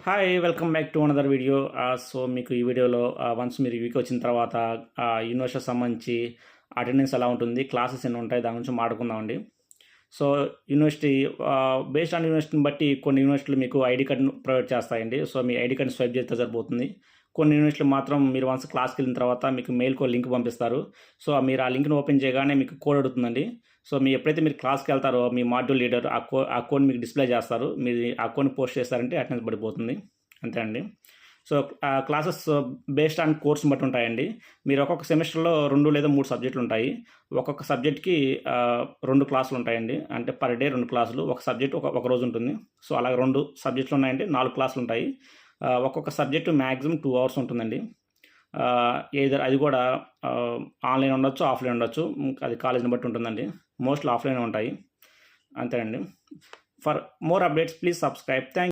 Hi welcome back to another video. So మీకు ఈ వీడియోలో వన్స్ మీరు వీక్ వచ్చిన తర్వాత యూనివర్సిటీకి సంబంధించి అటెండెన్స్ ఎలా ఉంటుంది, క్లాసెస్ ఎన్ని ఉంటాయి, దాని గురించి మాట్లాడుకుందామండి. సో యూనివర్సిటీ బేస్డ్ ఆన్ యూనివర్సిటీని బట్టి కొన్ని యూనివర్సిటీలు మీకు ఐడి కార్డును ప్రొవైడ్ చేస్తాయండి. సో మీ ఐడి కార్డు స్వైప్ చేస్తే సరిపోతుంది. కొన్ని యూనివర్సిటీలు మాత్రం మీరు వన్స్ క్లాస్కి వెళ్ళిన తర్వాత మీకు మెయిల్కో లింక్ పంపిస్తారు. సో మీరు ఆ లింక్ని ఓపెన్ చేయగానే మీకు కోడ్ అడుగుతుందండి. సో ఎప్పుడైతే మీరు క్లాస్కి వెళ్తారో మీ మాడ్యూల్ లీడర్ ఆ కోడ్ మీకు డిస్ప్లే చేస్తారు. మీరు ఆ కోడ్ని పోస్ట్ చేస్తారంటే అటెండెన్స్ పడిపోతుంది. అంతే అండి. సో క్లాసెస్ బేస్డ్ ఆన్ కోర్స్ని బట్టి ఉంటాయండి. మీరు ఒక్కొక్క సెమిస్టర్లో 2 లేదా 3 సబ్జెక్టులు ఉంటాయి. ఒక్కొక్క సబ్జెక్ట్కి 2 క్లాసులు ఉంటాయండి. అంటే పర్ డే 2 క్లాసులు, ఒక సబ్జెక్ట్ ఒక రోజు ఉంటుంది. సో అలా 2 సబ్జెక్టులు ఉన్నాయంటే 4 క్లాసులు ఉంటాయి. ఒక్కొక్క సబ్జెక్టు మ్యాక్సిమం 2 అవర్స్ ఉంటుందండి. అది కూడా ఆన్లైన్ ఉండొచ్చు, ఆఫ్లైన్ ఉండొచ్చు. అది కాలేజ్ని బట్టి ఉంటుందండి. మోస్ట్లీ ఆఫ్లైన్ ఉంటాయి. అంతేనండి. For more updates please subscribe. Thank